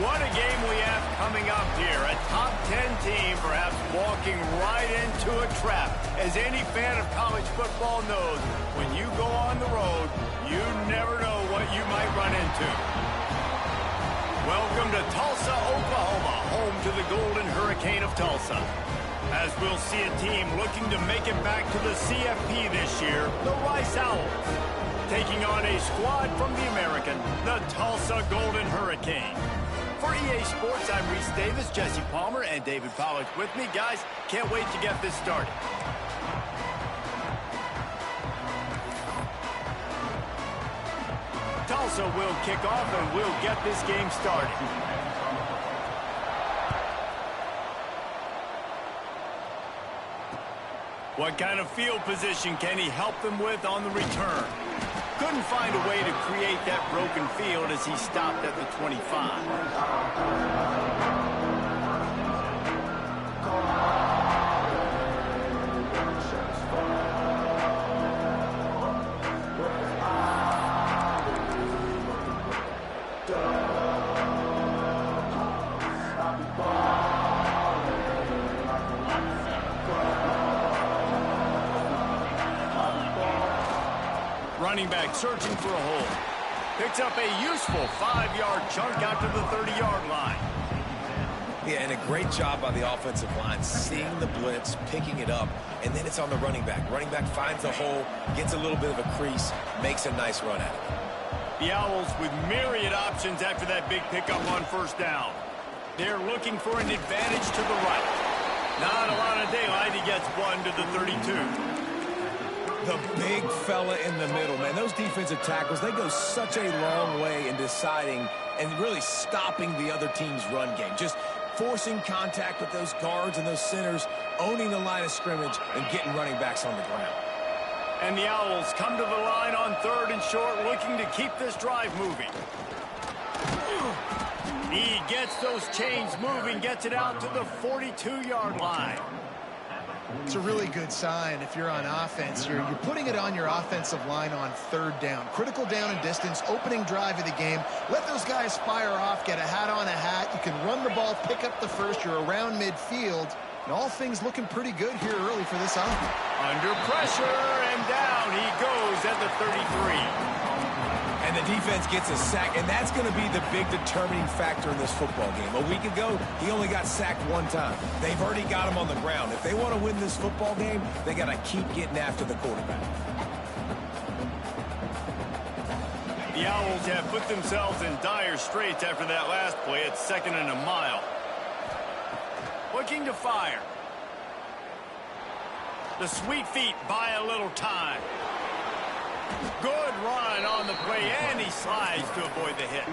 What a game we have coming up here. A top 10 team perhaps walking right into a trap. As any fan of college football knows, when you go on the road, you never know what you might run into. Welcome to Tulsa, Oklahoma, home to the Golden Hurricane of Tulsa. As we'll see a team looking to make it back to the CFP this year, the Rice Owls. Taking on a squad from the American, the Tulsa Golden Hurricane. For EA Sports, I'm Reese Davis, Jesse Palmer, and David Pollack with me. Guys, can't wait to get this started. Tulsa will kick off and we'll get this game started. What kind of field position can he help them with on the return? Couldn't find a way to create that broken field as he stopped at the 25. Running back searching for a hole. Picks up a useful 5-yard chunk out to the 30-yard line. Yeah, and a great job by the offensive line, seeing the blitz, picking it up, and then it's on the running back. Running back finds the hole, gets a little bit of a crease, makes a nice run at it. The Owls with myriad options after that big pickup on first down. They're looking for an advantage to the right. Not a lot of daylight. He gets one to the 32. The big fella in the middle, man. Those defensive tackles, they go such a long way in deciding and really stopping the other team's run game. Just forcing contact with those guards and those centers, owning the line of scrimmage, and getting running backs on the ground. And the Owls come to the line on 3rd and short, looking to keep this drive moving. He gets those chains moving, gets it out to the 42-yard line. It's a really good sign if you're on offense. You're putting it on your offensive line on 3rd down. Critical down and distance, opening drive of the game. Let those guys fire off, get a hat on a hat. You can run the ball, pick up the first. You're around midfield. And all things looking pretty good here early for this offense. Under pressure, and down he goes at the 33. And the defense gets a sack, and that's going to be the big determining factor in this football game. A week ago, he only got sacked 1 time. They've already got him on the ground. If they want to win this football game, they got to keep getting after the quarterback. The Owls have put themselves in dire straits after that last play. It's 2nd and a mile. Looking to fire. The sweet feet buy a little time. Good run on the play, and he slides to avoid the hit.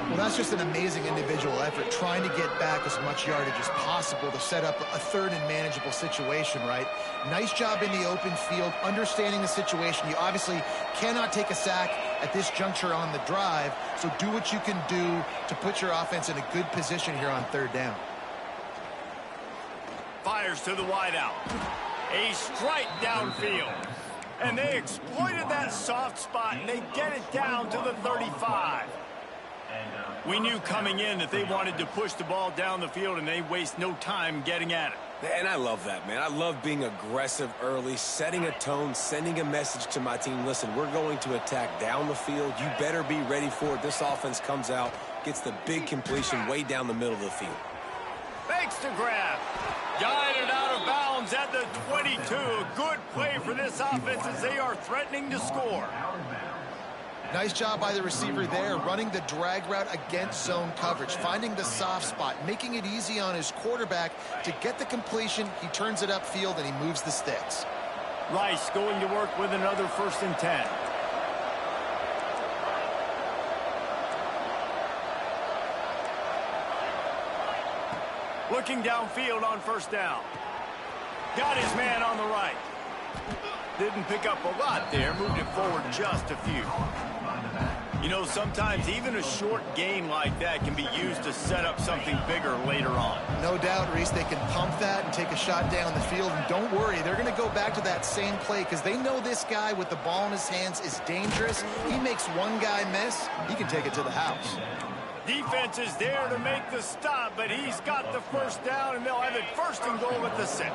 Well, that's just an amazing individual effort, trying to get back as much yardage as possible to set up a 3rd and manageable situation, right? Nice job in the open field, understanding the situation. You obviously cannot take a sack at this juncture on the drive, so do what you can do to put your offense in a good position here on 3rd down. Fires to the wideout. A strike downfield. And they exploited that soft spot, and they get it down to the 35. We knew coming in that they wanted to push the ball down the field, and they waste no time getting at it. And I love that, man. I love being aggressive early, setting a tone, sending a message to my team. Listen, we're going to attack down the field. You better be ready for it. This offense comes out, gets the big completion way down the middle of the field. Fakes to grab. Guided out of bounds at the 22. A good play for this offense as they are threatening to score. Nice job by the receiver there, running the drag route against zone coverage, finding the soft spot, making it easy on his quarterback to get the completion. He turns it upfield, and he moves the sticks. Rice going to work with another 1st and 10. Looking downfield on 1st down. Got his man on the right. Didn't pick up a lot there. Moved it forward just a few. You know, sometimes even a short gain like that can be used to set up something bigger later on. No doubt, Reese, they can pump that and take a shot down the field. And don't worry, they're going to go back to that same play because they know this guy with the ball in his hands is dangerous. He makes one guy miss, he can take it to the house. Defense is there to make the stop, but he's got the first down, and they'll have it first and goal at the 6.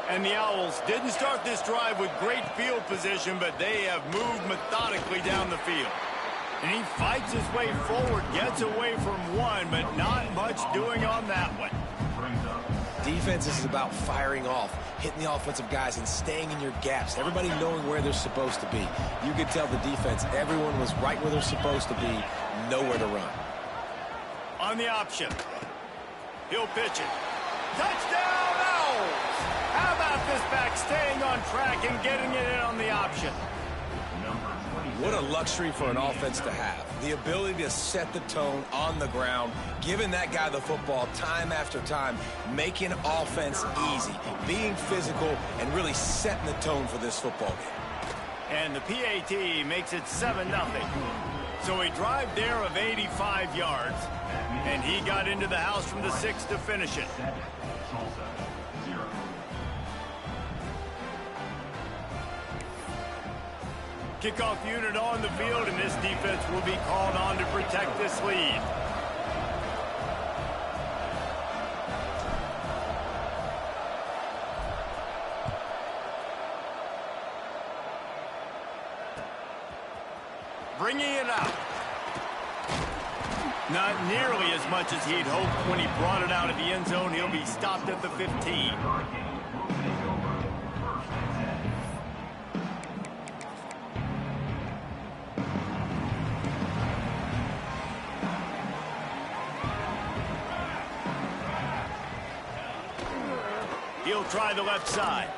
And the Owls didn't start this drive with great field position, but they have moved methodically down the field. And he fights his way forward, gets away from one, but not much doing on that one. Defense is about firing off, hitting the offensive guys and staying in your gaps, everybody knowing where they're supposed to be. You could tell the defense, everyone was right where they're supposed to be, nowhere to run. On the option, he'll pitch it. Touchdown, Owls! How about this back staying on track and getting it in on the option? What a luxury for an offense to have. The ability to set the tone on the ground, giving that guy the football time after time, making offense easy, being physical, and really setting the tone for this football game. And the PAT makes it 7-0. So a drive there of 85 yards, and he got into the house from the 6 to finish it. Kickoff unit on the field, and this defense will be called on to protect this lead. Bringing it out. Not nearly as much as he'd hoped when he brought it out of the end zone. He'll be stopped at the 15. He'll try the left side.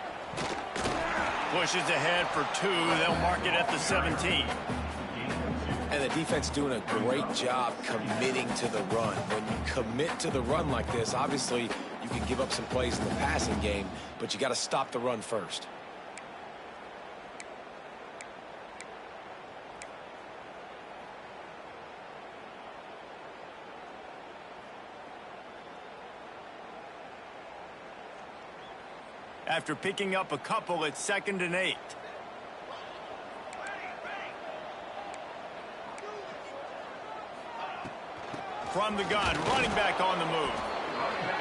Pushes ahead for 2. They'll mark it at the 17. And the defense doing a great job committing to the run. When you commit to the run like this, obviously you can give up some plays in the passing game, but you got to stop the run first. After picking up a couple, it's 2nd and 8. From the gun, running back on the move.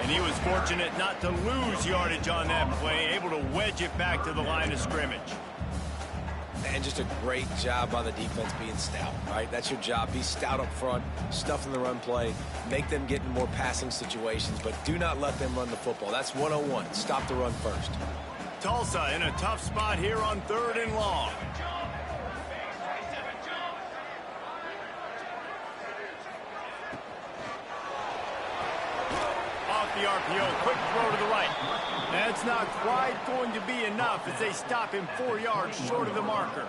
And he was fortunate not to lose yardage on that play, able to wedge it back to the line of scrimmage. And just a great job by the defense being stout, right? That's your job. Be stout up front, stuff in the run play, make them get in more passing situations, but do not let them run the football. That's 101. Stop the run first. Tulsa in a tough spot here on 3rd and long. Off the RPO, quick throw to the right. That's not quite going to be enough as they stop him 4 yards short of the marker.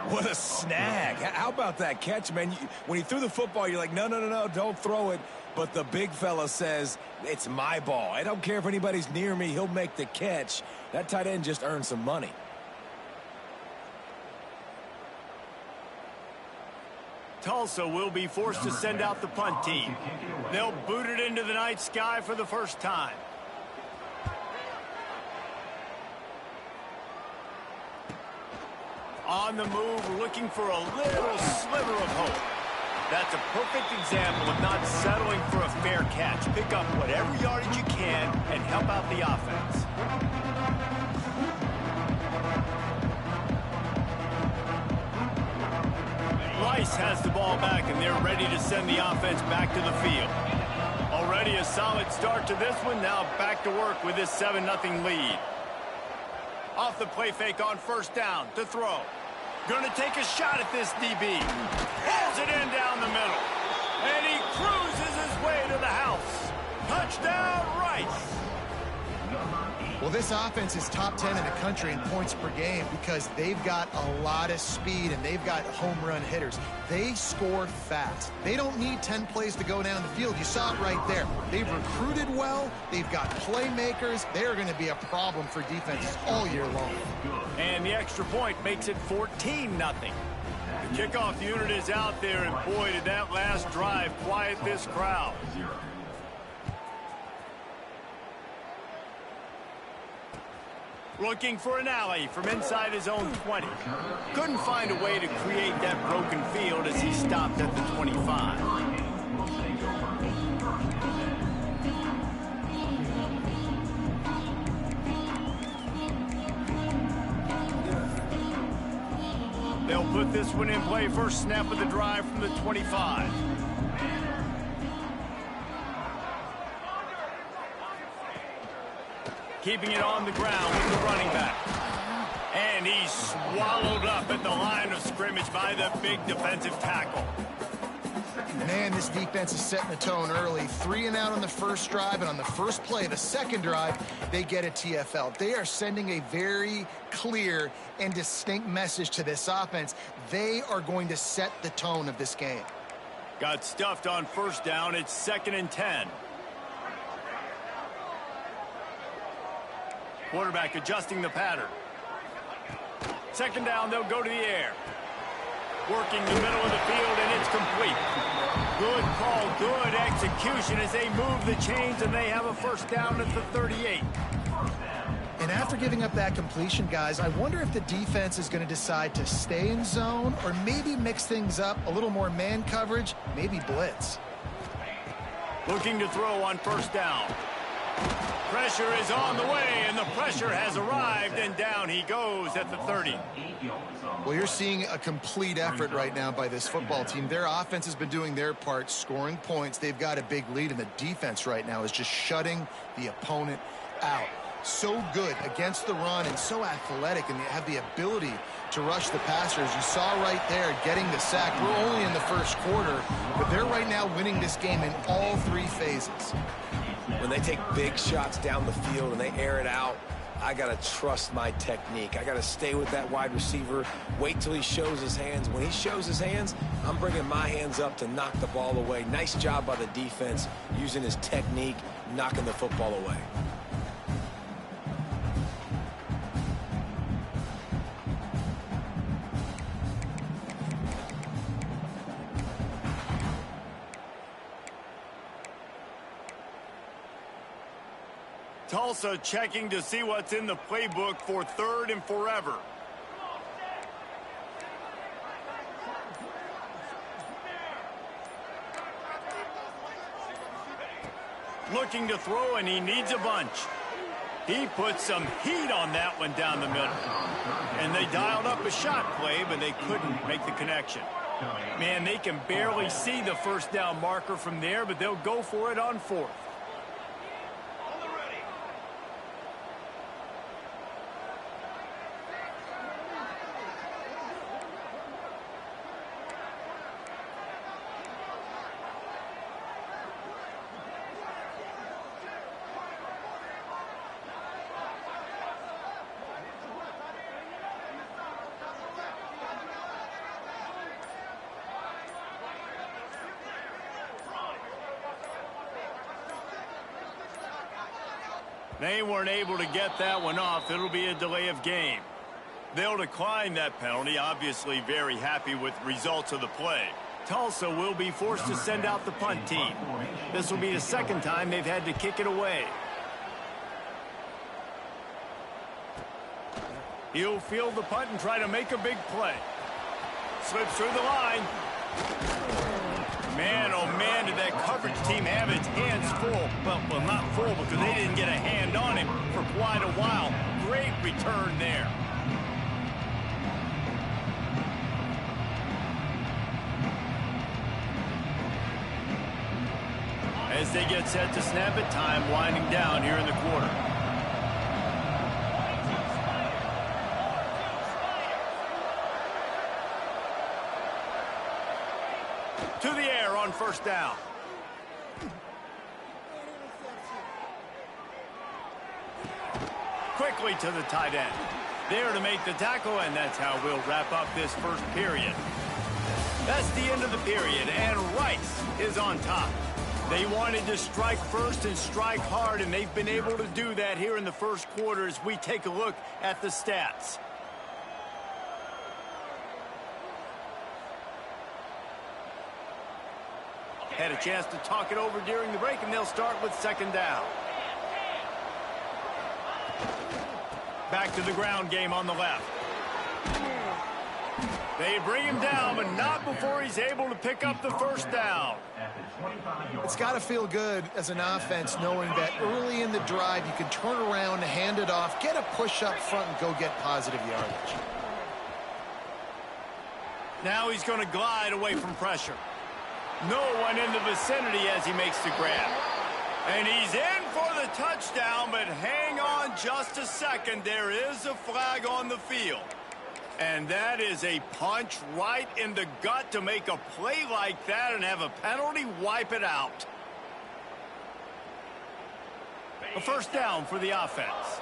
What a snag. How about that catch, man? When he threw the football, you're like, no, don't throw it. But the big fella says, it's my ball. I don't care if anybody's near me. He'll make the catch. That tight end just earned some money. Tulsa will be forced to send out the punt team. They'll boot it into the night sky for the first time. On the move, looking for a little sliver of hope. That's a perfect example of not settling for a fair catch. Pick up whatever yardage you can and help out the offense. Rice has the ball back, and they're ready to send the offense back to the field. Already a solid start to this one. Now back to work with this 7-0 lead. Off the play fake on 1st down to throw. Going to take a shot at this DB. Pulls it in down the middle. And he cruises his way to the house. Touchdown, Rice. Well, this offense is top 10 in the country in points per game because they've got a lot of speed and they've got home run hitters. They score fast. They don't need 10 plays to go down the field. You saw it right there. They've recruited well. They've got playmakers. They're going to be a problem for defenses all year long. And the extra point makes it 14-0. The kickoff unit is out there, and boy, did that last drive quiet this crowd. Looking for an alley from inside his own 20. Couldn't find a way to create that broken field as he stopped at the 25. They'll put this one in play. First snap of the drive from the 25. Keeping it on the ground with the running back. And he's swallowed up at the line of scrimmage by the big defensive tackle. Man, this defense is setting the tone early. 3 and out on the first drive, and on the first play, the second drive, they get a TFL. They are sending a very clear and distinct message to this offense. They are going to set the tone of this game. Got stuffed on first down. It's 2nd and 10. Quarterback adjusting the pattern. 2nd down, they'll go to the air. Working the middle of the field, and it's complete. Good call, good execution as they move the chains, and they have a first down at the 38. And after giving up that completion, guys, I wonder if the defense is going to decide to stay in zone or maybe mix things up, a little more man coverage, maybe blitz. Looking to throw on first down. Pressure is on the way, and the pressure has arrived, and down he goes at the 30. Well, you're seeing a complete effort right now by this football team. Their offense has been doing their part, scoring points. They've got a big lead, and the defense right now is just shutting the opponent out. So good against the run and so athletic, and they have the ability to rush the passers. You saw right there getting the sack. We're only in the first quarter, but they're right now winning this game in all 3 phases. When they take big shots down the field and they air it out, I got to trust my technique. I got to stay with that wide receiver, wait till he shows his hands. When he shows his hands, I'm bringing my hands up to knock the ball away. Nice job by the defense using his technique, knocking the football away. Tulsa checking to see what's in the playbook for 3rd and forever. Looking to throw, and he needs a bunch. He put some heat on that one down the middle. And they dialed up a shot play, but they couldn't make the connection. Man, they can barely see the first down marker from there, but they'll go for it on 4th. They weren't able to get that one off. It'll be a delay of game. They'll decline that penalty, obviously very happy with results of the play. Tulsa will be forced to send out the punt team. This will be the 2nd time they've had to kick it away. He'll field the punt and try to make a big play. Slips through the line. Man, oh man, did that coverage team have its hands full. Well, not full because they didn't get a hand on him for quite a while. Great return there. As they get set to snap it, time winding down here in the quarter. To the air on first down. Quickly to the tight end. There to make the tackle, and that's how we'll wrap up this first period. That's the end of the period, and Rice is on top. They wanted to strike first and strike hard, and they've been able to do that here in the first quarter as we take a look at the stats. Had a chance to talk it over during the break, and they'll start with 2nd down. Back to the ground game on the left. They bring him down, but not before he's able to pick up the first down. It's got to feel good as an offense knowing that early in the drive you can turn around, hand it off, get a push up front, and go get positive yardage. Now he's going to glide away from pressure. No one in the vicinity as he makes the grab. And he's in for the touchdown, but hang on just a second. There is a flag on the field. And that is a punch right in the gut to make a play like that and have a penalty wipe it out. A first down for the offense.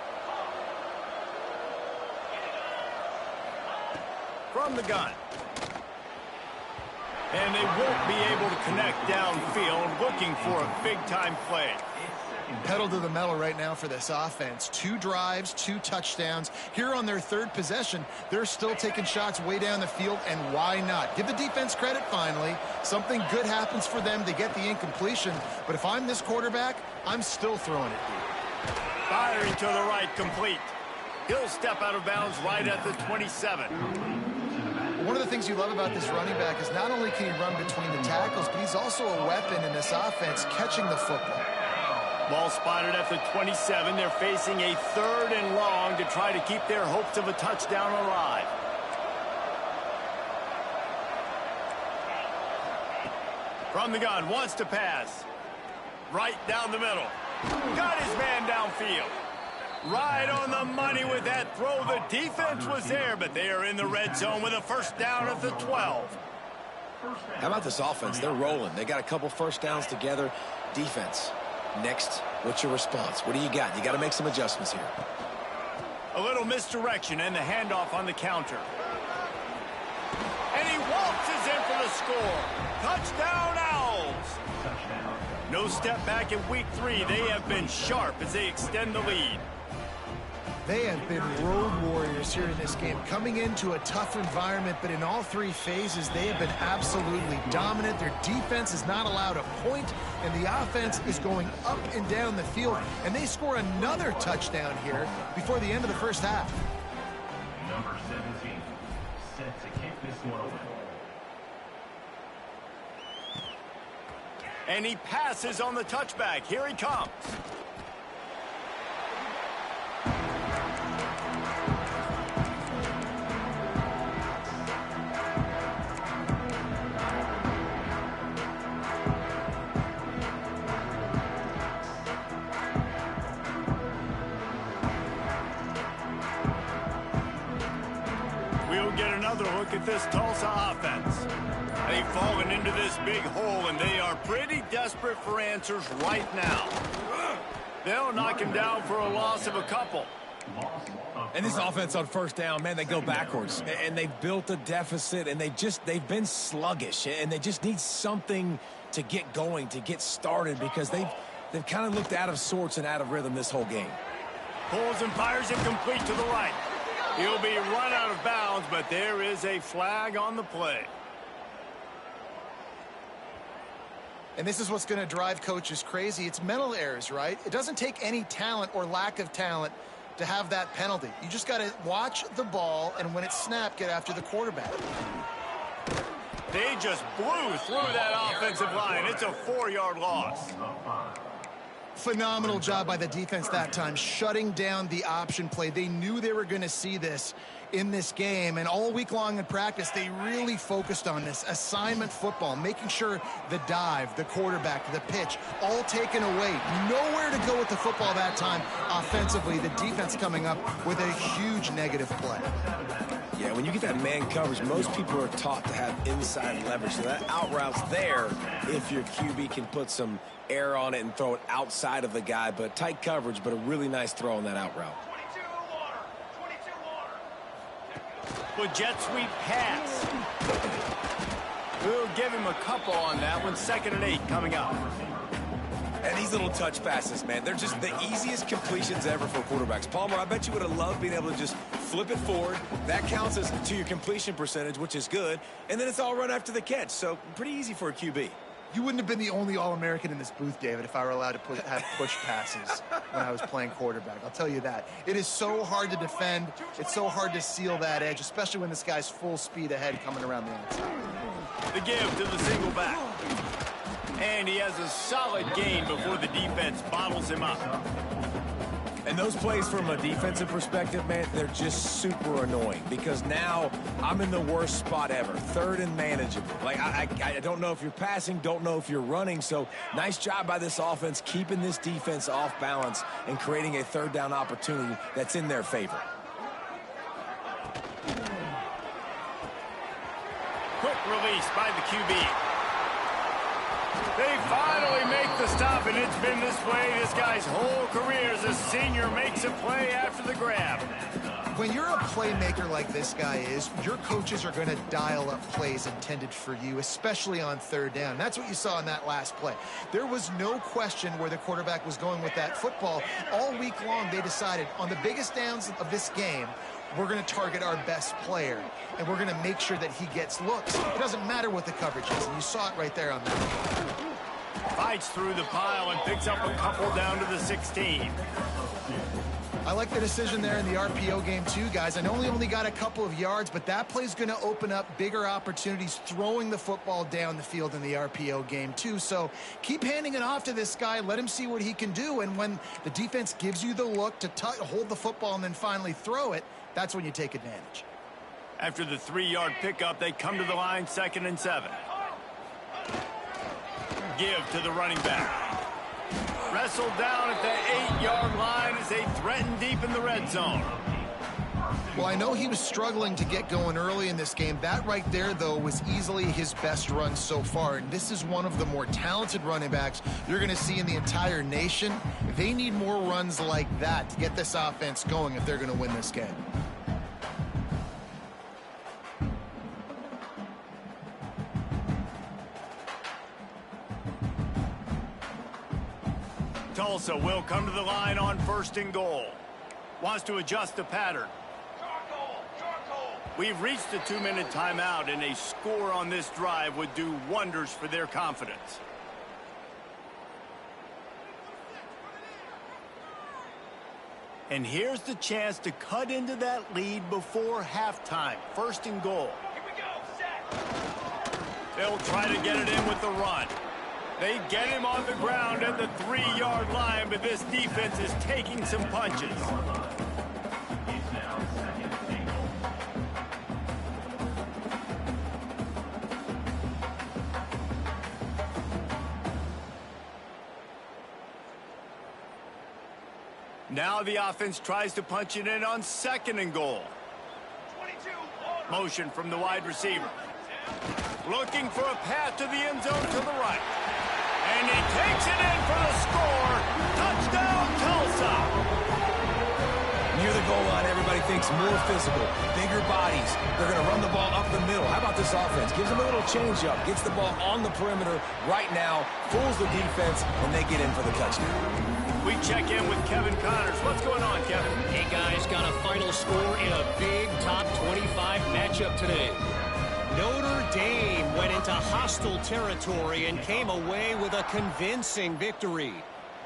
From the gun. And they won't be able to connect downfield, looking for a big-time play. Pedal to the metal right now for this offense. 2 drives, 2 touchdowns. Here on their 3rd possession, they're still taking shots way down the field, and why not? Give the defense credit finally. Something good happens for them. They get the incompletion. But if I'm this quarterback, I'm still throwing it deep. Firing to the right, complete. He'll step out of bounds right at the 27. One of the things you love about this running back is not only can he run between the tackles, but he's also a weapon in this offense catching the football. Ball spotted at the 27. They're facing a 3rd and long to try to keep their hopes of a touchdown alive. From the gun, wants to pass. Right down the middle. Got his man downfield. Right on the money with that throw. The defense was there, but they are in the red zone with a first down at the 12. How about this offense? They're rolling. They got a couple first downs together. Defense. Next, what's your response? What do you got? You got to make some adjustments here. A little misdirection and the handoff on the counter. And he waltzes in for the score. Touchdown, Owls. No step back in week 3. They have been sharp as they extend the lead. They have been road warriors here in this game, coming into a tough environment, but in all 3 phases, they have been absolutely dominant. Their defense is not allowed a point, and the offense is going up and down the field, and they score another touchdown here before the end of the first half. Number 17, set to kick this one away. And he passes on the touchback. Here he comes. We'll get another look at this Tulsa offense. They've fallen into this big hole, and they are pretty desperate for answers right now. They'll knock him down for a loss of a couple. And this offense on first down, man, they go backwards. And they've built a deficit, and they've been sluggish. And they just need something to get going, to get started, because they've kind of looked out of sorts and out of rhythm this whole game. Pulls and fires it complete to the right. He'll be run out of bounds, but there is a flag on the play. And this is what's going to drive coaches crazy. It's mental errors, right? It doesn't take any talent or lack of talent to have that penalty. You just got to watch the ball, and when it's snapped, get after the quarterback. They just blew through that offensive line. It's a 4-yard loss. Phenomenal job by the defense that time, shutting down the option play. They knew they were going to see this in this game, and all week long in practice, they really focused on this assignment football, making sure the dive, the quarterback, the pitch, all taken away. Nowhere to go with the football that time offensively. The defense coming up with a huge negative play. Yeah, when you get that man coverage, most people are taught to have inside leverage. So that out route's there if your QB can put some air on it and throw it outside of the guy. But tight coverage, but a really nice throw on that out route. With jet sweep pass. We'll give him a couple on that one. 2nd and 8 coming up. And these little touch passes, man, they're just the easiest completions ever for quarterbacks. Palmer, I bet you would have loved being able to just flip it forward. That counts as to your completion percentage, which is good. And then it's all run after the catch. So pretty easy for a QB. You wouldn't have been the only All-American in this booth, David, if I were allowed to have push passes when I was playing quarterback. I'll tell you that. It is so hard to defend. It's so hard to seal that edge, especially when this guy's full speed ahead coming around the outside. The give to the single back. And he has a solid gain before the defense bottles him up. And those plays from a defensive perspective, man, they're just super annoying because now I'm in the worst spot ever, third and manageable. Like, I don't know if you're passing, don't know if you're running, so nice job by this offense keeping this defense off balance and creating a third down opportunity that's in their favor. Quick release by the QB. They finally make the stop, and it's been this way this guy's whole career as a senior makes a play after the grab. When you're a playmaker like this guy is, your coaches are going to dial up plays intended for you, especially on third down. That's what you saw in that last play. There was no question where the quarterback was going with that football. All week long, they decided on the biggest downs of this game, we're going to target our best player, and we're going to make sure that he gets looks. It doesn't matter what the coverage is, and you saw it right there on that. Fights through the pile and picks up a couple down to the 16. I like the decision there in the RPO game too, guys. I know he only got a couple of yards, but that play's going to open up bigger opportunities throwing the football down the field in the RPO game too. So keep handing it off to this guy. Let him see what he can do. And when the defense gives you the look to hold the football and then finally throw it, that's when you take advantage. After the 3-yard pickup, they come to the line 2nd and 7. Give to the running back. Wrestled down at the 8-yard line as they threaten deep in the red zone. Well, I know he was struggling to get going early in this game. That right there, though, was easily his best run so far. And this is one of the more talented running backs you're going to see in the entire nation. They need more runs like that to get this offense going if they're going to win this game. Tulsa will come to the line on 1st and goal. Wants to adjust the pattern. We've reached the 2-minute timeout, and a score on this drive would do wonders for their confidence. And here's the chance to cut into that lead before halftime. 1st and goal. Here we go, set. They'll try to get it in with the run. They get him on the ground at the 3-yard line, but this defense is taking some punches. Now the offense tries to punch it in on 2nd and goal. Motion from the wide receiver. Looking for a path to the end zone to the right. And he takes it in for the score. Touchdown, Tulsa. Near the goal line, everybody thinks more physical, bigger bodies. They're going to run the ball up the middle. How about this offense? Gives them a little change-up, gets the ball on the perimeter right now, fools the defense, and they get in for the touchdown. We check in with Kevin Connors. What's going on, Kevin? Hey, guys, got a final score in a big top 25 matchup today. Notre Dame went into hostile territory and came away with a convincing victory.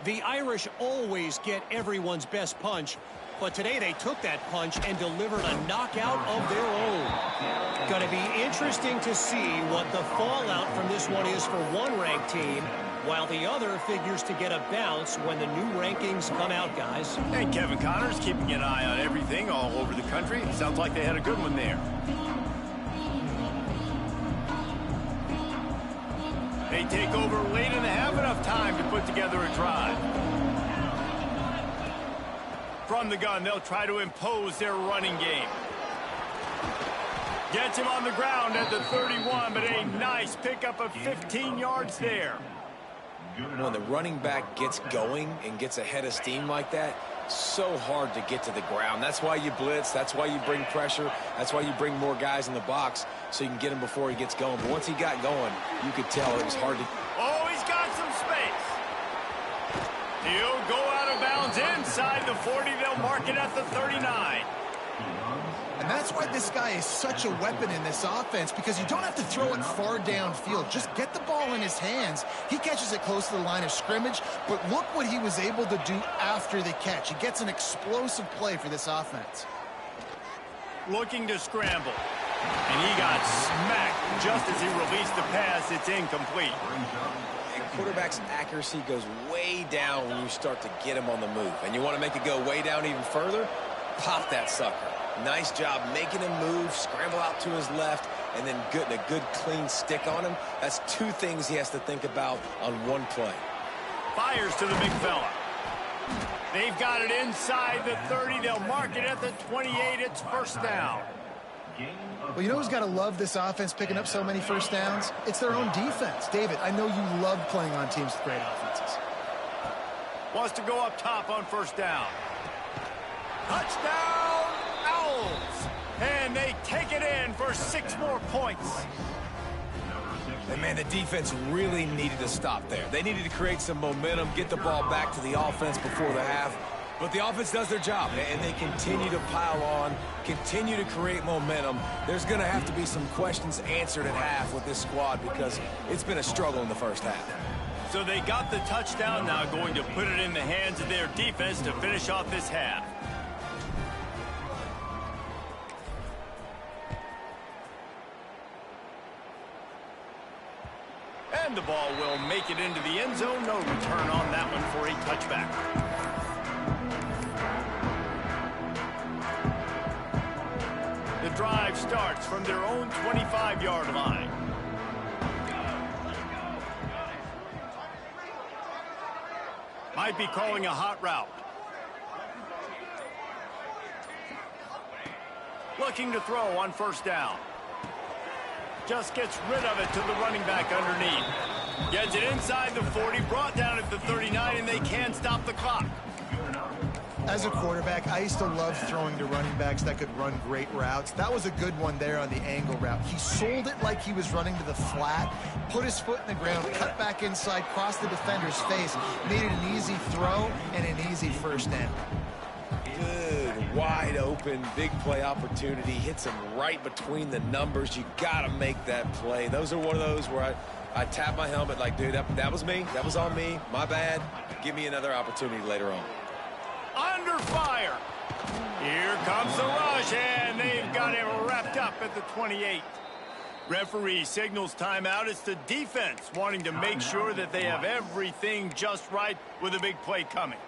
The Irish always get everyone's best punch, but today they took that punch and delivered a knockout of their own. Going to be interesting to see what the fallout from this one is for one ranked team, while the other figures to get a bounce when the new rankings come out, guys. And Kevin Connors keeping an eye on everything all over the country. Sounds like they had a good one there. They take over late and have enough time to put together a drive. From the gun, they'll try to impose their running game. Gets him on the ground at the 31, but a nice pickup of 15 yards there. When the running back gets going and gets ahead of steam like that, so hard to get to the ground. That's why you blitz. That's why you bring pressure. That's why you bring more guys in the box so you can get him before he gets going. But once he got going, you could tell it was hard to... Oh, he's got some space. He'll go out of bounds inside the 40. They'll mark it at the 39. And that's why this guy is such a weapon in this offense, because you don't have to throw it far downfield. Just get the ball in his hands. He catches it close to the line of scrimmage, but look what he was able to do after the catch. He gets an explosive play for this offense. Looking to scramble. And he got smacked just as he released the pass. It's incomplete. And quarterback's accuracy goes way down when you start to get him on the move. And you want to make it go way down even further? Pop that sucker. Nice job making him move, scramble out to his left, and then getting a good clean stick on him. That's two things he has to think about on one play. Fires to the big fella. They've got it inside the 30. They'll mark it at the 28. It's first down. Well, you know who's got to love this offense picking up so many first downs? It's their own defense. David, I know you love playing on teams with great offenses. Wants to go up top on first down. Touchdown, Owls! And they take it in for 6 more points. And, man, the defense really needed to stop there. They needed to create some momentum, get the ball back to the offense before the half. But the offense does their job, and they continue to pile on, continue to create momentum. There's going to have to be some questions answered at half with this squad because it's been a struggle in the first half. So they got the touchdown, now going to put it in the hands of their defense to finish off this half. And the ball will make it into the end zone. No return on that one for a touchback. The drive starts from their own 25-yard line. Might be calling a hot route. Looking to throw on first down. Just gets rid of it to the running back underneath. Gets it inside the 40, brought down at the 39, and they can't stop the clock. As a quarterback, I used to love throwing to running backs that could run great routes. That was a good one there on the angle route. He sold it like he was running to the flat, put his foot in the ground, cut back inside, crossed the defender's face, made it an easy throw and an easy first down. Good, wide open, big play opportunity. Hits him right between the numbers. You got to make that play. Those are one of those where I tap my helmet like, dude, that was me. That was on me. My bad. Give me another opportunity later on. Under fire. Here comes the rush, and they've got him wrapped up at the 28. Referee signals timeout. It's the defense wanting to make sure that they have everything just right with a big play coming.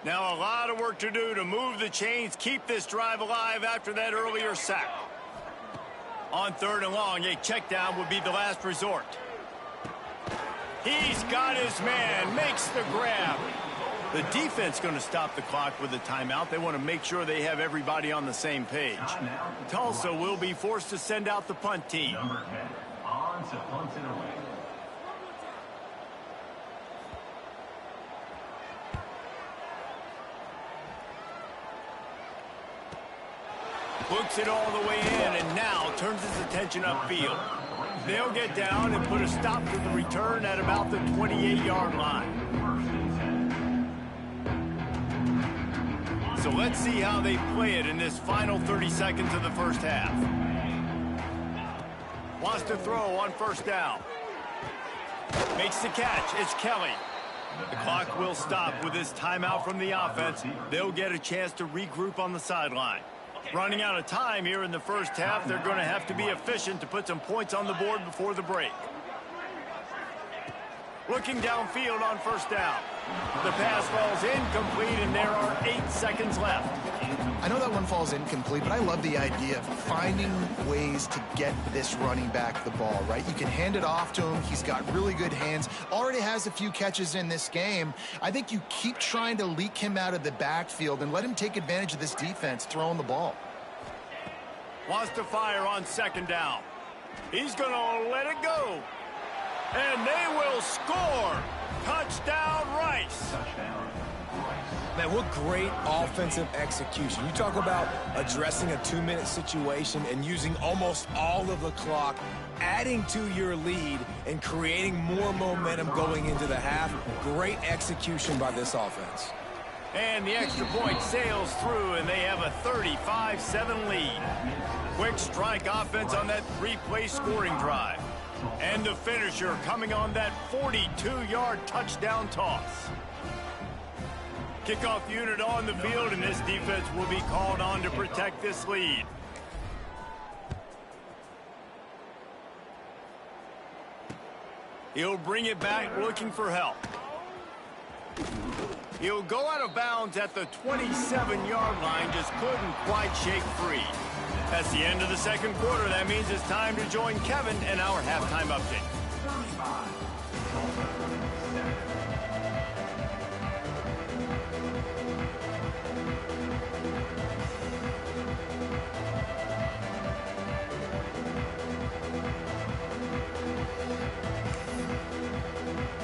Now a lot of work to do to move the chains, keep this drive alive after that earlier sack. On 3rd and long, a check down would be the last resort. He's got his man, makes the grab. The defense going to stop the clock with a timeout. They want to make sure they have everybody on the same page. Tulsa will be forced to send out the punt team. Number 10 on to punt it away. Hooks it all the way in and now turns his attention upfield. They'll get down and put a stop to the return at about the 28-yard line. So let's see how they play it in this final 30 seconds of the first half. Wants to throw on first down. Makes the catch. It's Kelly. The clock will stop with this timeout from the offense. They'll get a chance to regroup on the sideline. Running out of time here in the first half, they're going to have to be efficient to put some points on the board before the break. Looking downfield on first down. The pass falls incomplete, and there are 8 seconds left. I know that one falls incomplete, but I love the idea of finding ways to get this running back the ball, right? You can hand it off to him. He's got really good hands. Already has a few catches in this game. I think you keep trying to leak him out of the backfield and let him take advantage of this defense throwing the ball. Wants to fire on 2nd down. He's going to let it go. And they will score. Touchdown, Rice. Man, what great offensive execution. You talk about addressing a 2-minute situation and using almost all of the clock, adding to your lead and creating more momentum going into the half. Great execution by this offense. And the extra point sails through, and they have a 35-7 lead. Quick strike offense on that three-play scoring drive. And the finisher coming on that 42-yard touchdown toss. Kickoff unit on the field, and this defense will be called on to protect this lead. He'll bring it back looking for help. He'll go out of bounds at the 27-yard line, just couldn't quite shake free. That's the end of the second quarter. That means it's time to join Kevin and our halftime update.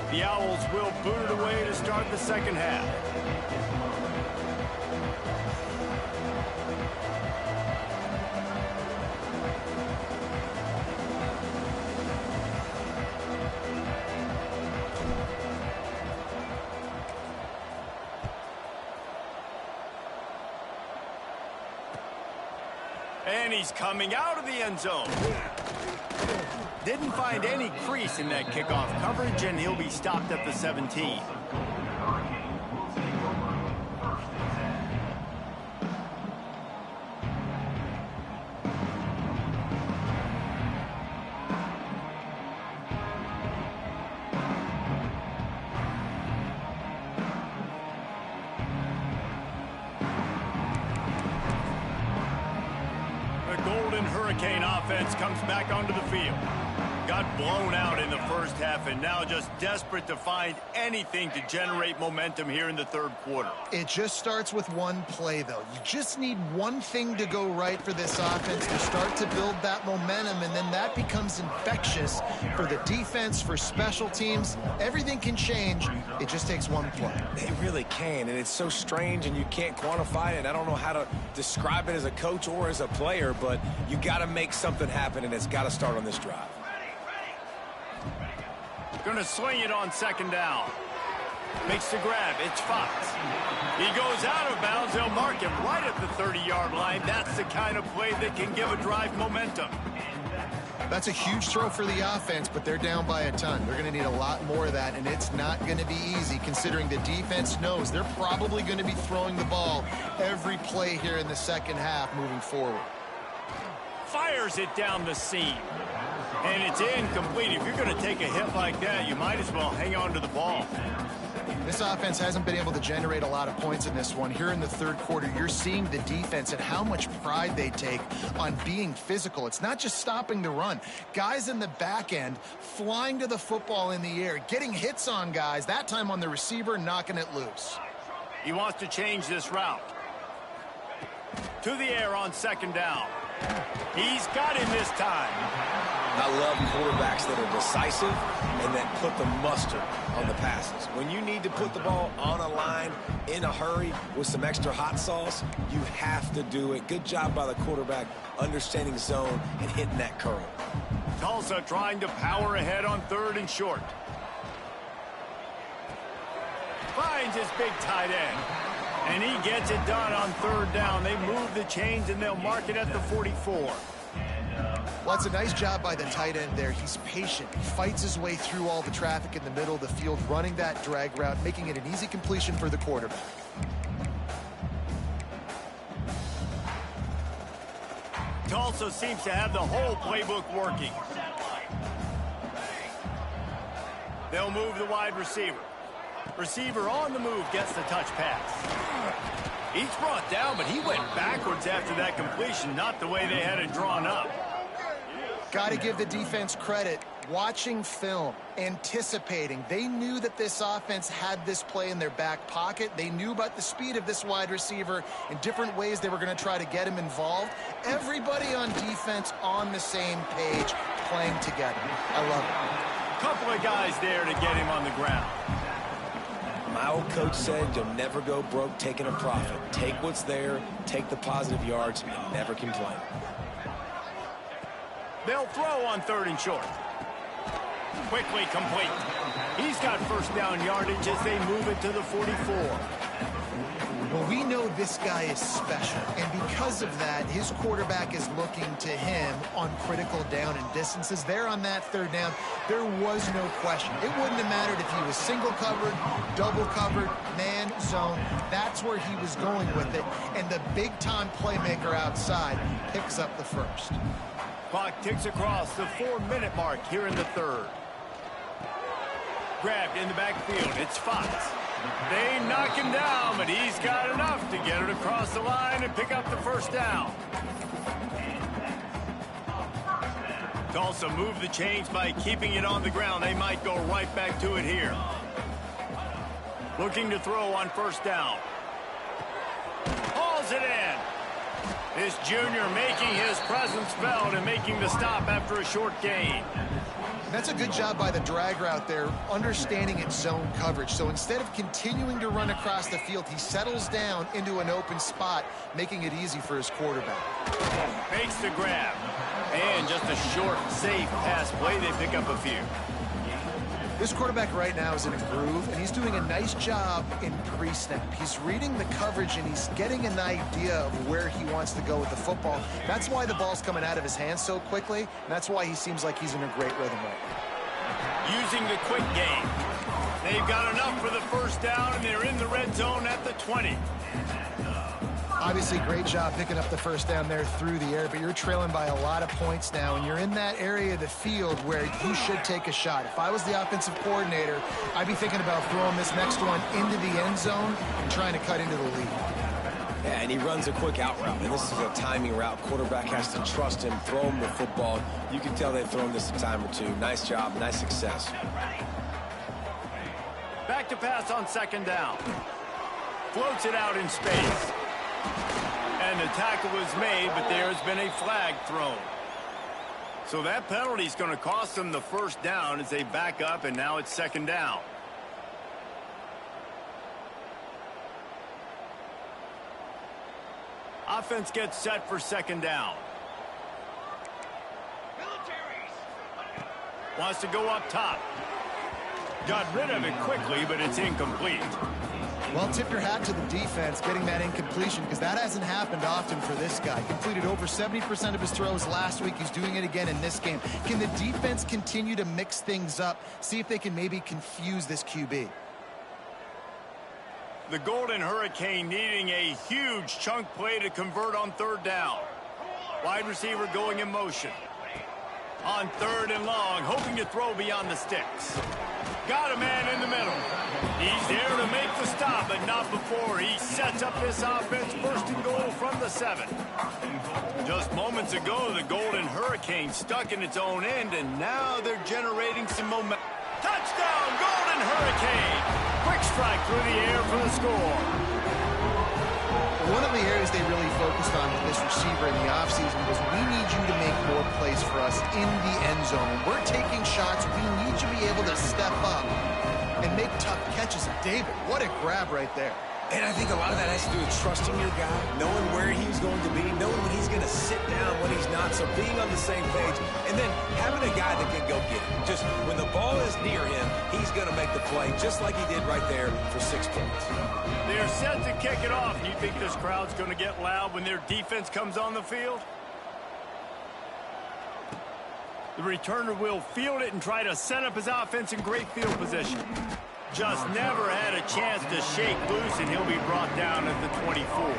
The Owls will boot it away to start the second half. And he's coming out of the end zone. Didn't find any crease in that kickoff coverage, and he'll be stopped at the 17. The Golden Hurricane offense comes back onto the field. Got blown out in the first half and now just desperate to find anything to generate momentum here in the third quarter. It just starts with one play, though. You just need one thing to go right for this offense to start to build that momentum, and then that becomes infectious for the defense, for special teams. Everything can change. It just takes one play. It really can, and it's so strange, and you can't quantify it. I don't know how to describe it as a coach or as a player, but you got to make something happen, and it's got to start on this drive. Going to swing it on second down. Makes the grab. It's Fox. He goes out of bounds. They'll mark him right at the 30-yard line. That's the kind of play that can give a drive momentum. That's a huge throw for the offense, but they're down by a ton. They're going to need a lot more of that, and it's not going to be easy considering the defense knows they're probably going to be throwing the ball every play here in the second half moving forward. Fires it down the seam. And it's incomplete. If you're going to take a hit like that, you might as well hang on to the ball. This offense hasn't been able to generate a lot of points in this one. Here in the third quarter, you're seeing the defense and how much pride they take on being physical. It's not just stopping the run. Guys in the back end flying to the football in the air, getting hits on guys, that time on the receiver, knocking it loose. He wants to change this route. To the air on second down. He's got him this time. I love quarterbacks that are decisive and that put the mustard on the passes. When you need to put the ball on a line in a hurry with some extra hot sauce, you have to do it. Good job by the quarterback understanding zone and hitting that curl. Tulsa trying to power ahead on third and short. Finds his big tight end. And he gets it done on third down. They move the chains, and they'll mark it at the 44. Well, it's a nice job by the tight end there. He's patient. He fights his way through all the traffic in the middle of the field, running that drag route, making it an easy completion for the quarterback. Tulsa seems to have the whole playbook working. They'll move the wide receiver. Receiver on the move gets the touch pass. He's brought down, but he went backwards after that completion, not the way they had it drawn up. Got to give the defense credit. Watching film, anticipating. They knew that this offense had this play in their back pocket. They knew about the speed of this wide receiver and different ways they were going to try to get him involved. Everybody on defense on the same page, playing together. I love it. Couple of guys there to get him on the ground. My old coach said you'll never go broke taking a profit. Take what's there, take the positive yards, and never complain. They'll throw on third and short. Quickly complete. He's got first down yardage as they move it to the 44. this guy is special. And because of that, his quarterback is looking to him on critical down and distances. There on that third down, there was no question. It wouldn't have mattered if he was single covered, double covered, man, zone. That's where he was going with it. And the big-time playmaker outside picks up the first. Clock ticks across the 4-minute mark here in the third. Grabbed in the backfield. It's Fox. They knock him down, but he's got enough to get it across the line and pick up the first down. Tulsa moved the chains by keeping it on the ground. They might go right back to it here. Looking to throw on first down. Hauls it in. This junior making his presence felt and making the stop after a short gain. That's a good job by the drag route there, understanding its zone coverage. So instead of continuing to run across the field, he settles down into an open spot, making it easy for his quarterback. Makes the grab. And just a short, safe pass play. They pick up a few. This quarterback right now is in a groove, and he's doing a nice job in pre-snap. He's reading the coverage, and he's getting an idea of where he wants to go with the football. That's why the ball's coming out of his hands so quickly, and that's why he seems like he's in a great rhythm right now. Using the quick game. They've got enough for the first down, and they're in the red zone at the 20. Obviously, great job picking up the first down there through the air, but you're trailing by a lot of points now, and you're in that area of the field where you should take a shot. If I was the offensive coordinator, I'd be thinking about throwing this next one into the end zone and trying to cut into the lead. Yeah, and he runs a quick out route, and this is a timing route. Quarterback has to trust him, throw him the football. You can tell they've thrown this a time or two. Nice job, nice success. Back to pass on second down. Floats it out in space. And the tackle was made, but there has been a flag thrown. So that penalty is going to cost them the first down as they back up, and now it's second down. Offense gets set for second down. Wants to go up top. Got rid of it quickly, but it's incomplete. Well, tip your hat to the defense getting that incompletion, because that hasn't happened often for this guy. Completed over 70% of his throws last week. He's doing it again in this game. Can the defense continue to mix things up, see if they can maybe confuse this QB? The Golden Hurricane needing a huge chunk play to convert on third down. Wide receiver going in motion. On third and long, hoping to throw beyond the sticks. Got a man in the middle. He's there to make the stop, but not before he sets up this offense first and goal from the 7. Just moments ago, the Golden Hurricane stuck in its own end, and now they're generating some momentum. Touchdown, Golden Hurricane! Quick strike through the air for the score. One of the areas they really focused on with this receiver in the offseason was, we need you to make more plays for us in the end zone. When we're taking shots, we need you to be able to step up and make tough catches. David, what a grab right there. And I think a lot of that has to do with trusting your guy, knowing where he's going to be, knowing when he's going to sit down, when he's not, so being on the same page, and then having a guy that can go get it. Just when the ball is near him, he's going to make the play, just like he did right there for 6 points. They're set to kick it off. You think this crowd's going to get loud when their defense comes on the field? The returner will field it and try to set up his offense in great field position. Just never had a chance to shake loose, and he'll be brought down at the 24.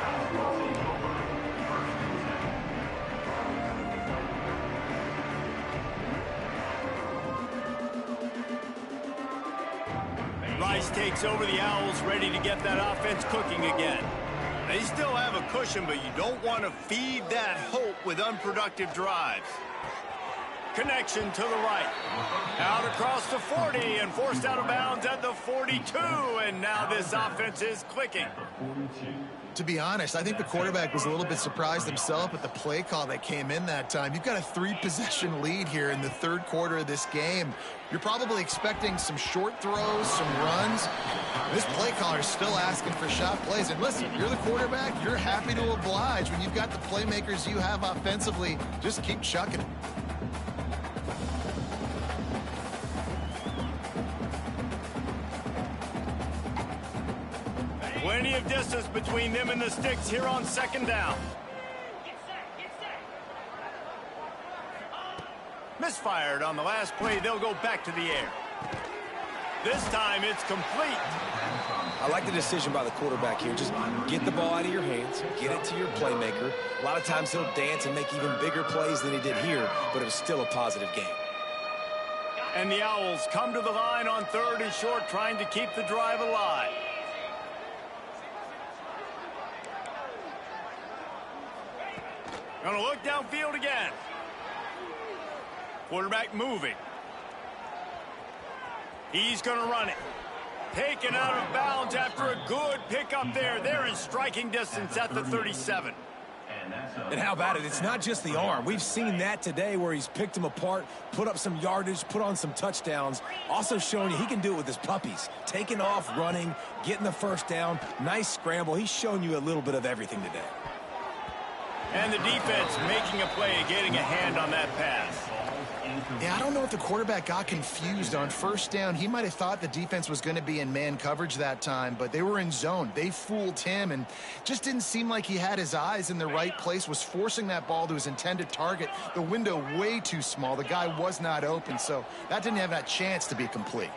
Rice takes over the Owls, ready to get that offense cooking again. They still have a cushion, but you don't want to feed that hope with unproductive drives. Connection to the right. Out across the 40 and forced out of bounds at the 42. And now this offense is clicking. To be honest, I think the quarterback was a little bit surprised himself at the play call that came in that time. You've got a 3-possession lead here in the third quarter of this game. You're probably expecting some short throws, some runs. This play caller is still asking for shot plays. And listen, you're the quarterback. You're happy to oblige. When you've got the playmakers you have offensively, just keep chucking it. Plenty of distance between them and the sticks here on second down. Misfired on the last play. They'll go back to the air. This time it's complete. I like the decision by the quarterback here. Just get the ball out of your hands, get it to your playmaker. A lot of times he'll dance and make even bigger plays than he did here, but it was still a positive game. And the Owls come to the line on 3rd and short, trying to keep the drive alive. Gonna look downfield again. Quarterback moving. He's going to run it. Taken out of bounds after a good pickup there. They're in striking distance at the 37. And how about it? It's not just the arm. We've seen that today where he's picked them apart, put up some yardage, put on some touchdowns. Also showing you he can do it with his puppies. Taking off, running, getting the first down. Nice scramble. He's shown you a little bit of everything today. And the defense making a play, getting a hand on that pass. Yeah, I don't know if the quarterback got confused on first down. He might have thought the defense was going to be in man coverage that time, but they were in zone. They fooled him and just didn't seem like he had his eyes in the right place, was forcing that ball to his intended target. The window way too small. The guy was not open, so that didn't have that chance to be complete.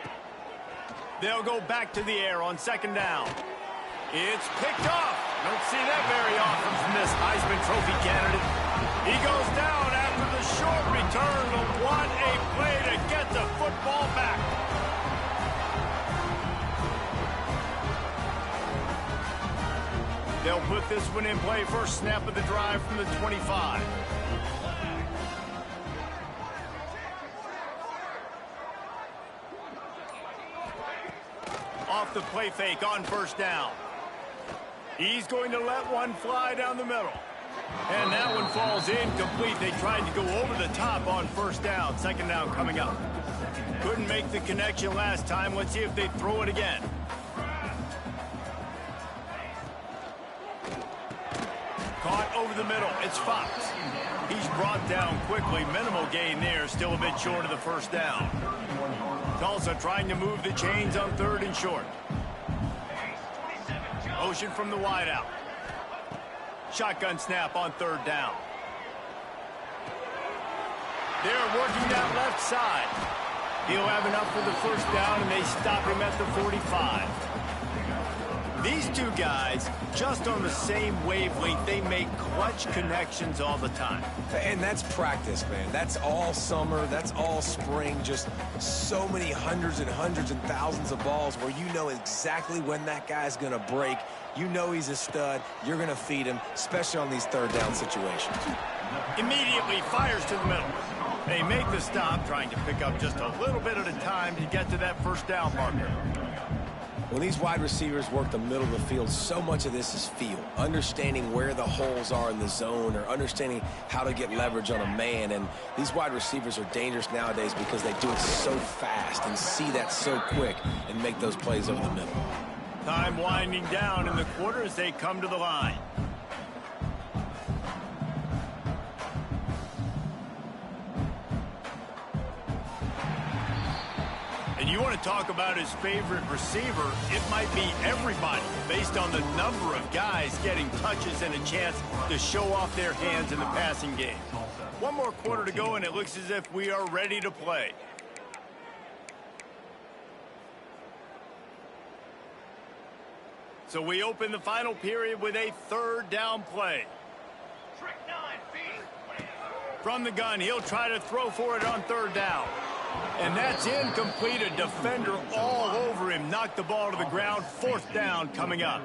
They'll go back to the air on second down. It's picked off. Don't see that very often from this Heisman Trophy candidate. He goes down after the short return, but what a play to get the football back. They'll put this one in play. First snap of the drive from the 25. Off the play fake on first down. He's going to let one fly down the middle. And that one falls incomplete. They tried to go over the top on first down. Second down coming up. Couldn't make the connection last time. Let's see if they throw it again. Caught over the middle. It's Fox. He's brought down quickly. Minimal gain there. Still a bit short of the first down. Tulsa trying to move the chains on 3rd and short. Motion from the wideout. Shotgun snap on 3rd down. They're working that left side. He'll have enough for the first down, and they stop him at the 45. These two guys, just on the same wavelength, they make clutch connections all the time. And that's practice, man. That's all summer. That's all spring. Just so many hundreds and thousands of balls where you know exactly when that guy's going to break. You know he's a stud. You're going to feed him, especially on these 3rd down situations. Immediately fires to the middle. They make the stop, trying to pick up just a little bit at a time to get to that first down marker. When these wide receivers work the middle of the field, so much of this is feel. Understanding where the holes are in the zone or understanding how to get leverage on a man. And these wide receivers are dangerous nowadays because they do it so fast and see that so quick and make those plays over the middle. Time winding down in the quarter as they come to the line. And you want to talk about his favorite receiver, it might be everybody based on the number of guys getting touches and a chance to show off their hands in the passing game. One more quarter to go, and it looks as if we are ready to play. So we open the final period with a 3rd down play. From the gun, he'll try to throw for it on 3rd down. And that's incomplete. A defender all over him. Knocked the ball to the ground. 4th down coming up.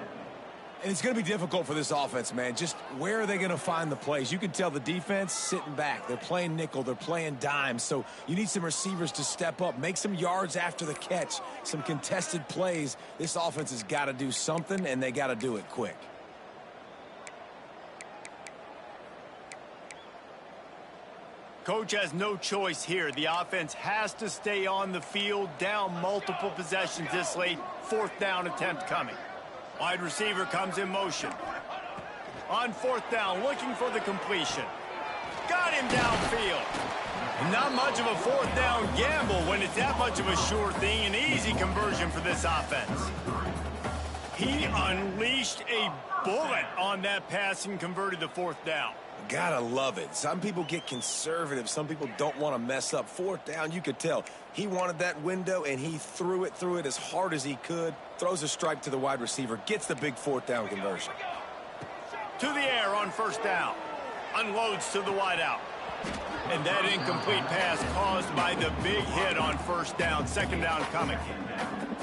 And it's going to be difficult for this offense, man. Just where are they going to find the plays? You can tell the defense sitting back. They're playing nickel. They're playing dime. So you need some receivers to step up, make some yards after the catch, some contested plays. This offense has got to do something, and they got to do it quick. Coach has no choice here. The offense has to stay on the field, down multiple possessions this late. 4th down attempt coming. Wide receiver comes in motion. On 4th down, looking for the completion. Got him downfield. Not much of a 4th down gamble when it's that much of a sure thing. An easy conversion for this offense. He unleashed a bullet on that pass and converted the fourth down. Gotta love it. Some people get conservative. Some people don't want to mess up. Fourth down, you could tell. He wanted that window, and he threw it as hard as he could. Throws a strike to the wide receiver. Gets the big fourth down conversion. To the air on first down. Unloads to the wideout. And that incomplete pass caused by the big hit on first down. Second down coming.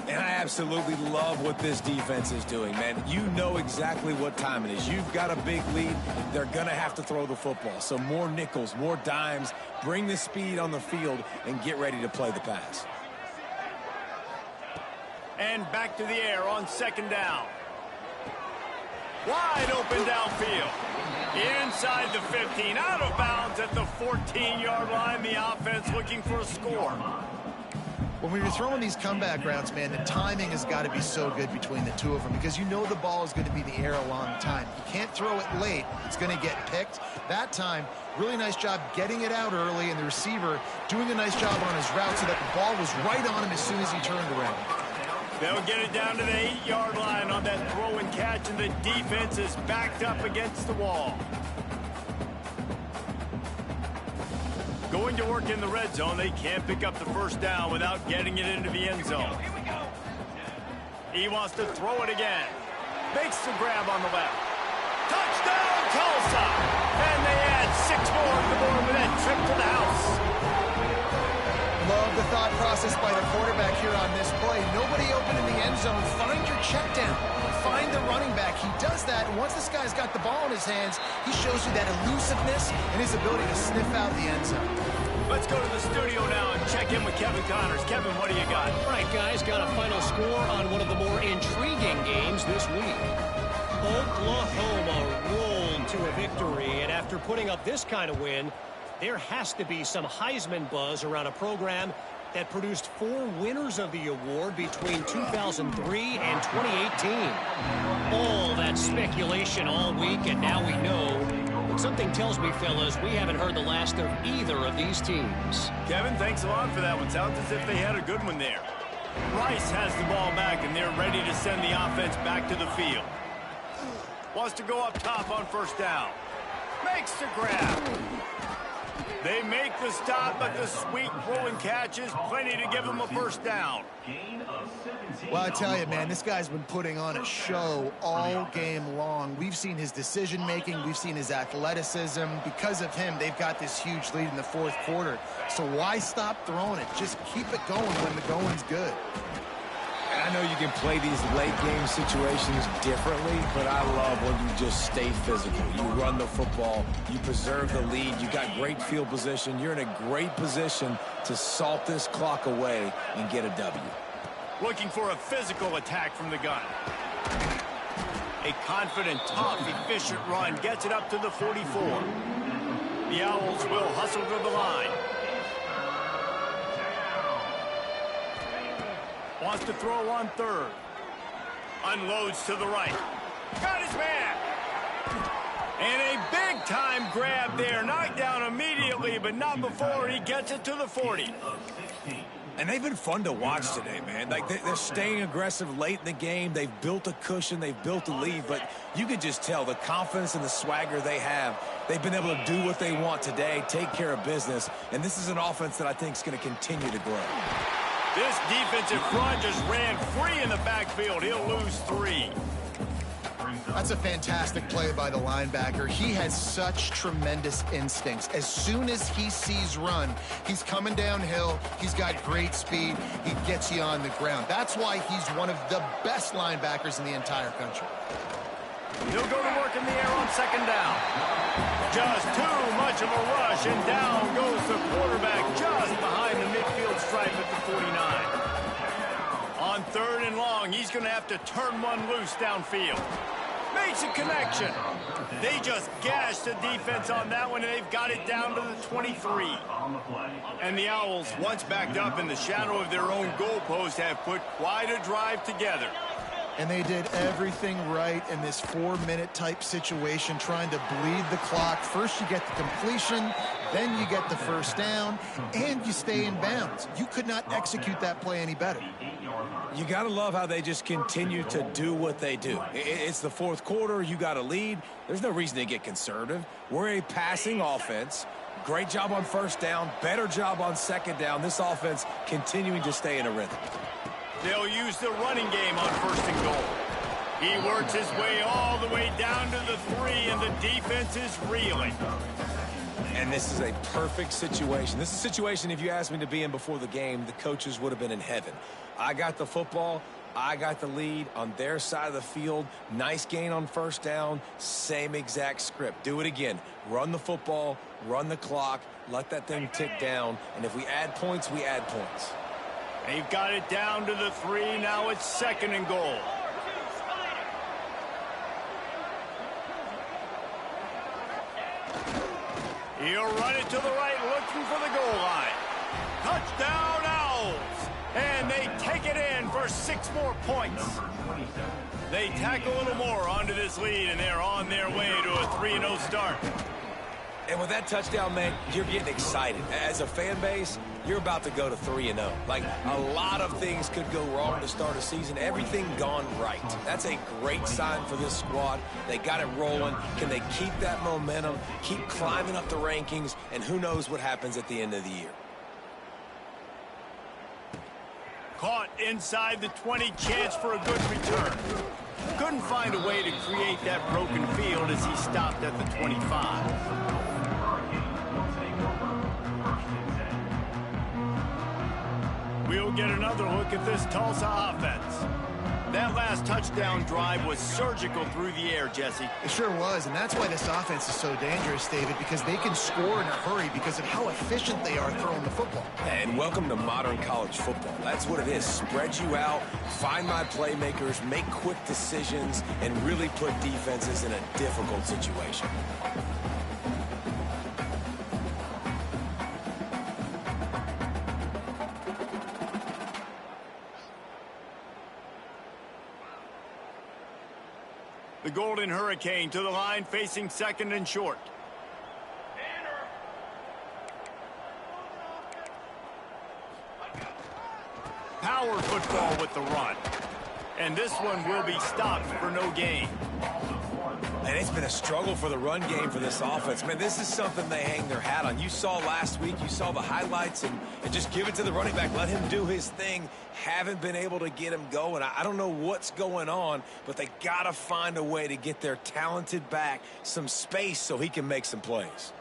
And I absolutely love what this defense is doing, man. You know exactly what time it is. You've got a big lead. They're going to have to throw the football. So more nickels, more dimes. Bring the speed on the field and get ready to play the pass. And back to the air on second down. Wide open downfield. Inside the 15. Out of bounds at the 14-yard line. The offense looking for a score. When you're throwing these comeback routes, man, the timing has got to be so good between the two of them because you know the ball is going to be in the air a long time. You can't throw it late. It's going to get picked. That time, really nice job getting it out early, and the receiver doing a nice job on his route so that the ball was right on him as soon as he turned around. They'll get it down to the 8-yard line on that throw and catch, and the defense is backed up against the wall. Going to work in the red zone, they can't pick up the first down without getting it into the end zone. He wants to throw it again. Makes the grab on the left. Touchdown, Tulsa! And they add 6 more to the board with that trip to the house. Love the thought process by the quarterback here on this play. Nobody open in the end zone. Find your check down. Find the running back. He does that, and once this guy's got the ball in his hands, he shows you that elusiveness and his ability to sniff out the end zone. Let's go to the studio now and check in with Kevin Connors. Kevin, what do you got? All right, guys, got a final score on one of the more intriguing games this week. Oklahoma rolled to a victory, and after putting up this kind of win, there has to be some Heisman buzz around a program that produced 4 winners of the award between 2003 and 2018. All that speculation all week, and now we know. But something tells me, fellas, we haven't heard the last of either of these teams. Kevin, thanks a lot for that one. Sounds as if they had a good one there. Rice has the ball back, and they're ready to send the offense back to the field. Wants to go up top on first down. Makes the grab. They make the stop, but the sweet throw and catch is plenty to give them a first down. Well, I tell you, man, this guy's been putting on a show all game long. We've seen his decision-making. We've seen his athleticism. Because of him, they've got this huge lead in the fourth quarter. So why stop throwing it? Just keep it going when the going's good. And I know you can play these late-game situations differently, but I love when you just stay physical. You run the football. You preserve the lead. You got great field position. You're in a great position to salt this clock away and get a W. Looking for a physical attack from the gun. A confident, tough, efficient run gets it up to the 44. The Owls will hustle to the line. Wants to throw on third. Unloads to the right. Got his man. And a big-time grab there. Knocked down immediately, but not before he gets it to the 40. And they've been fun to watch today, man. Like, they're staying aggressive late in the game. They've built a cushion. They've built a lead. But you could just tell the confidence and the swagger they have. They've been able to do what they want today, take care of business. And this is an offense that I think is going to continue to grow. This defensive front just ran free in the backfield. He'll lose 3. That's a fantastic play by the linebacker. He has such tremendous instincts. As soon as he sees run, he's coming downhill. He's got great speed. He gets you on the ground. That's why he's one of the best linebackers in the entire country. He'll go to work in the air on second down. Just too much of a rush, and down goes the quarterback just behind the midfield stripe at the 49. On third and long, he's going to have to turn one loose downfield. Makes a connection. They just gashed the defense on that one, and they've got it down to the 23. And the Owls, once backed up in the shadow of their own goalpost, have put quite a drive together. And they did everything right in this 4-minute type situation, trying to bleed the clock. First you get the completion, Then you get the first down, and you stay in bounds. You could not execute that play any better. You got to love how they just continue to do what they do. It's the fourth quarter. You got a lead. There's no reason to get conservative. We're a passing offense. Great job on first down. Better job on second down. This offense continuing to stay in a rhythm. They'll use the running game on first and goal. He works his way all the way down to the 3, and the defense is reeling. And this is a perfect situation. This is a situation, if you asked me to be in before the game, the coaches would have been in heaven. I got the football. I got the lead on their side of the field. Nice gain on first down. Same exact script. Do it again. Run the football, run the clock, let that thing tick down. And if we add points, we add points. They've got it down to the 3. Now it's second and goal. He'll run it to the right, looking for the goal line. Touchdown, Owls! And they take it in for 6 more points. They tack a little more onto this lead, and they're on their way to a 3-0 start. And with that touchdown, man, you're getting excited. As a fan base, you're about to go to 3-0. Like, a lot of things could go wrong to start a season. Everything gone right. That's a great sign for this squad. They got it rolling. Can they keep that momentum, keep climbing up the rankings, and who knows what happens at the end of the year? Caught inside the 20, chance for a good return. Couldn't find a way to create that broken field as he stopped at the 25. We'll get another look at this Tulsa offense. That last touchdown drive was surgical through the air, Jesse. It sure was, and that's why this offense is so dangerous, David, because they can score in a hurry because of how efficient they are throwing the football. And welcome to modern college football. That's what it is. Spread you out, find my playmakers, make quick decisions, and really put defenses in a difficult situation. The Golden Hurricane to the line, facing second and short. Power football with the run. And this one will be stopped for no gain. And it's been a struggle for the run game for this offense. Man, this is something they hang their hat on. You saw last week, you saw the highlights, and just give it to the running back. Let him do his thing. Haven't been able to get him going. I don't know what's going on, but they got to find a way to get their talented back some space so he can make some plays.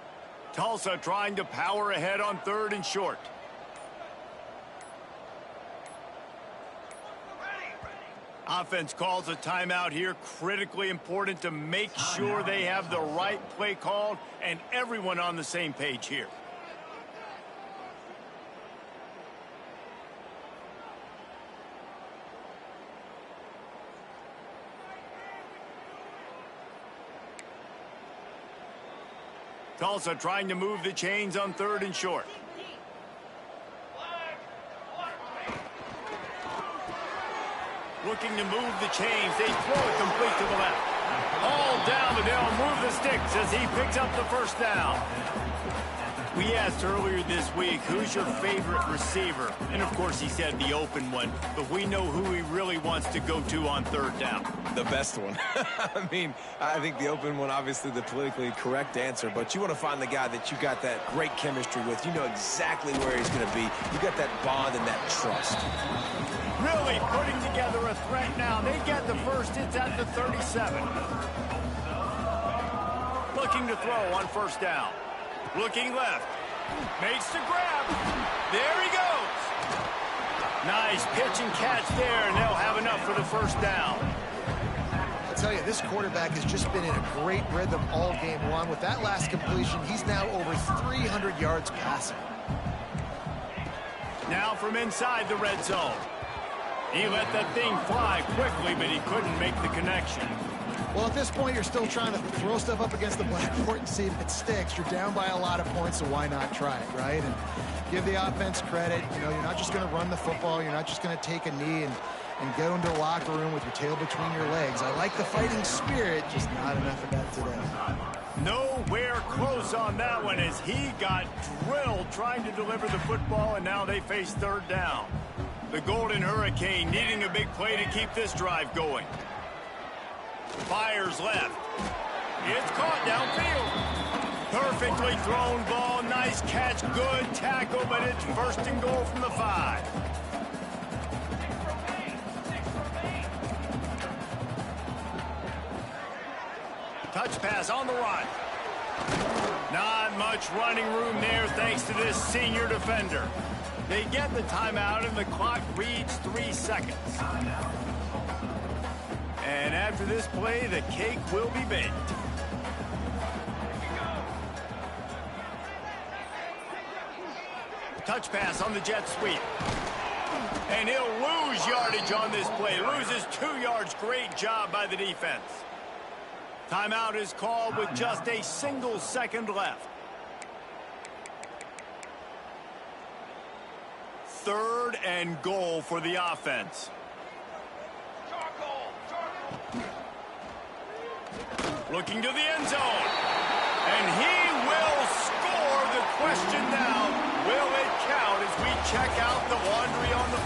Tulsa trying to power ahead on third and short. Offense calls a timeout here. Critically important to make sure they have the right play called and everyone on the same page here. Tulsa trying to move the chains on third and short. Looking to move the chains. They throw it complete to the left. All down, but they'll move the sticks as he picks up the first down. We asked earlier this week, who's your favorite receiver? And, of course, he said the open one. But we know who he really wants to go to on third down. The best one. I mean, I think the open one, obviously the politically correct answer. But you want to find the guy that you got that great chemistry with. You know exactly where he's going to be. You got that bond and that trust. Really putting together a threat now. They get the first. It's at the 37. Looking to throw on first down. Looking left. Makes the grab. There he goes. Nice pitch and catch there, and they'll have enough for the first down. I'll tell you, this quarterback has just been in a great rhythm all game long. With that last completion, he's now over 300 yards passing. Now from inside the red zone. He let that thing fly quickly, but he couldn't make the connection. Well, at this point, you're still trying to throw stuff up against the blackboard and see if it sticks. You're down by a lot of points, so why not try it, right? And give the offense credit. You know, you're not just going to run the football. You're not just going to take a knee and go into the locker room with your tail between your legs. I like the fighting spirit, just not enough of that today. Nowhere close on that one as he got drilled trying to deliver the football, and now they face third down. The Golden Hurricane needing a big play to keep this drive going. Fires left. It's caught downfield. Perfectly thrown ball. Nice catch. Good tackle, but it's first and goal from the 5. Touch pass on the run. Not much running room there thanks to this senior defender. They get the timeout and the clock reads 3 seconds. And after this play, the cake will be baked. Touch pass on the jet sweep. And he'll lose yardage on this play. Loses 2 yards. Great job by the defense. Timeout is called with just a single second left. Third and goal for the offense. Looking to the end zone. And he will score. The question now, will it count as we check out the laundry on the field?